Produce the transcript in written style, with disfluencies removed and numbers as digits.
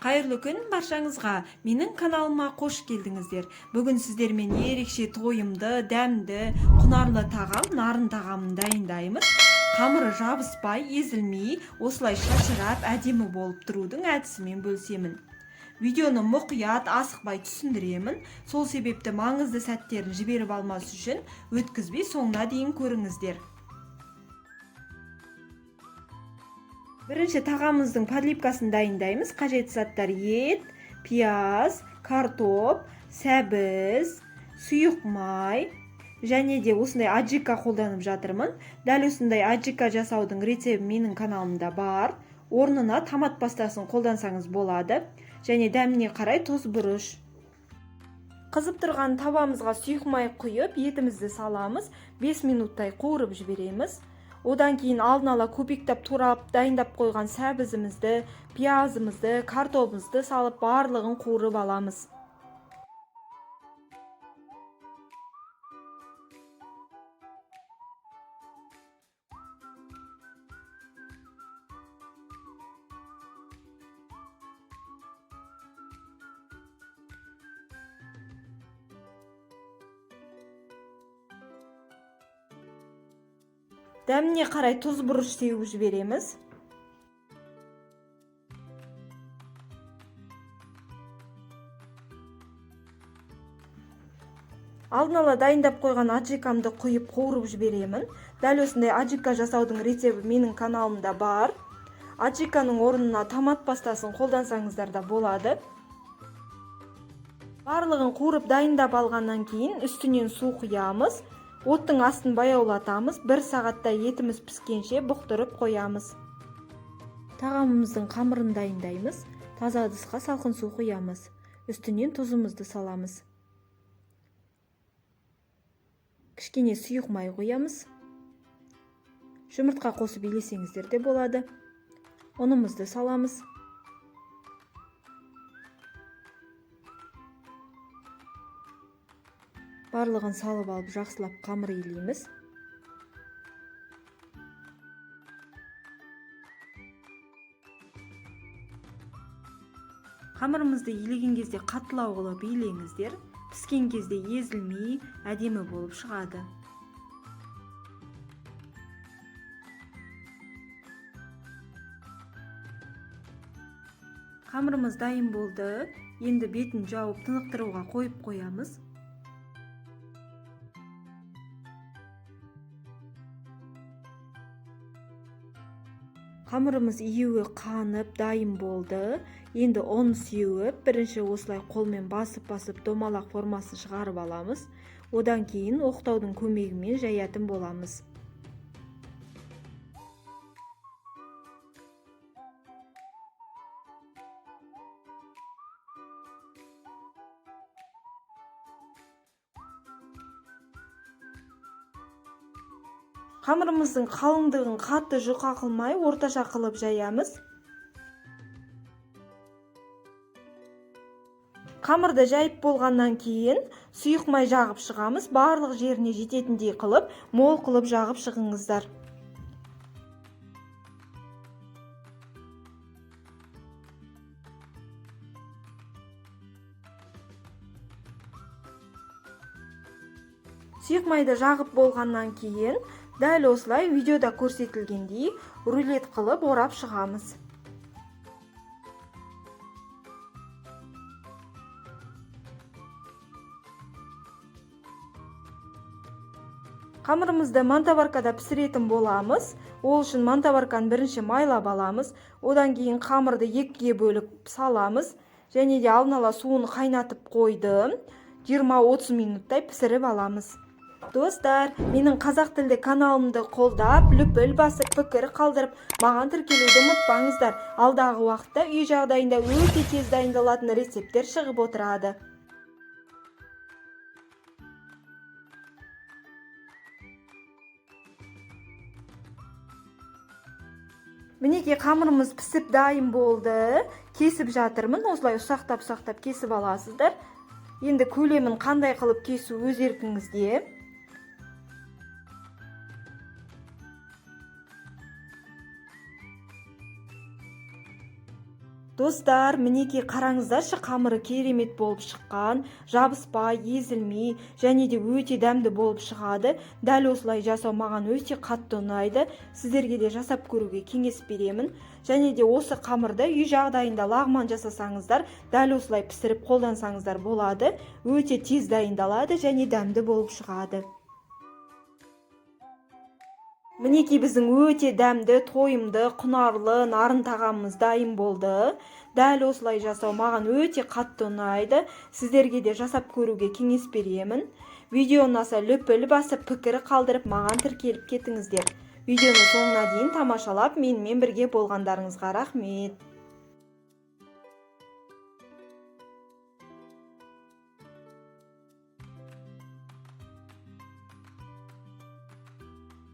Қайырлы күн баршаңызға. Менің каналыма қош келдіңіздер. Бүгін сіздермен ерекше тойымды, дәмді, құнарлы тағам, нарын тағамын дайындаймыз. Қамыры жабыспай, езілмей, осылай шашырап, әдемі болып тұрудың әдісімен бөлсемін. Видеоны мұқият, асықпай түсіндіремін. Сол себепті маңызды сәттерін жіберіп алмас үшін өткізбей соңына дейін көріңіздер. Бірінші тағамымыздың подливкасын дайындаймыз. Қажетті заттар: ет, пияз, картоп, сәбіз, сұйық май және де осындай аджика қолданып жатырмын. Дәл осындай аджика жасаудың рецебі менің каналымда бар. Орнына томат пастасын қолдансаңыз болады. Және дәміне қарай тұз, бұрыш. Қызып тұрған табамызға сұйық май құйып, етімізді саламыз. 5 минуттай қуырып жібереміз. Одан кейін алдын ала көпектеп турап дайындап қойған сәбізімізді, пиязымызды, картопымызды салып барлығын қуырып аламыз. Дәміне қарай тұз, бұрыш сеуіп жібереміз. Алдын ала дайындап қойған аджикамды құйып қуырып жіберемін. Дәл осындай аджика жасаудың рецебі менің каналымда бар. Аджиканың орнына томат пастасын қолдансаңыздар да болады. Барлығын қуырып дайындап алғаннан кейін үстінен су құямыз. Оттың астын баяулатамыз. 1 сағатта етіміз піскенше бұқтырып қоямыз. Тағамымыздың қамырын дайындаймыз. Таза ыдысқа салқын су құямыз. Үстінен тұзымызды саламыз. Кішкене сұйық май құямыз. Жұмыртқа қосып елесеңіздер де болады. Ұнымызды саламыз. Барлығын салып алып жақсылап қамыр илейміз. Қамырымызды илеген кезде қатылау қылып илеңіздер. Піскен кезде езілмей, әдемі болып шығады. Қамырымыз дайын болды. Енді бетін жауып тынықтыруға қойып қоямыз. Қамырымыз июі қанып дайын болды. Енді ұн сеуіп, бірінші осылай қолмен басып домалақ формасын шығарып аламыз. Одан кейін оқтаудың көмегімен жаятын боламыз. Қамырымыздың қалыңдығын қатты жұқа қылмай, орташа қылып жаямыз. Қамырды жайып болғаннан кейін сұйық май жағып шығамыз. Барлық жеріне жететіндей қылып, мол қылып жағып шығыңыздар. Сұйық майды жағып болғаннан кейін дәл осылай видеода көрсетілгендей рулет қылып орап шығамыз. Қамырымызды мантаваркада пісіретін боламыз. Ол үшін мантаварканы бірінші майлап аламыз. Одан кейін қамырды екіге бөліп саламыз. Және де алдын ала суын қайнатып қойдым. 20-30 минуттай пісіріп аламыз. Достар, менің қазақ тілді каналымды қолдап, лүпіл басып, пікір қалдырып, маған тіркелуді ұмытпаңыздар. Алдағы уақытта үй жағдайында өте тез дайындалатын рецептер шығып отырады. Мінеке, қамырымыз пісіп дайын болды. Кесіп жатырмын. Осылай ұсақтап кесіп аласыздар. Енді көлемін қандай қылып кесу өз еркіңізде. Достар, мінекей қараңыздаршы, қамыры керемет болып шыққан, жабыспай, езілмей, және де өте дәмді болып шығады. Дәл осылай жасау маған өте қатты ұнайды. Сіздерге де жасап көруге кеңес беремін. Және де осы қамырды үй жағдайында лағман жасасаңыздар, дәл осылай пісіріп қолдансаңыздар болады. Өте тез дайындалады және дәмді болып шығады. Мінекей біздің өте дәмді, тойымды, құнарлы, нарын тағамымыз дайын болды. Дәл осылай жасау маған өте қатты ұнайды. Сіздерге де жасап көруге кеңес беремін. Видео ұнаса лүпіл басып, пікір қалдырып, маған тіркеліп кетіңіздер. Видеоны соңына дейін тамашалап, менімен бірге болғандарыңызға рахмет.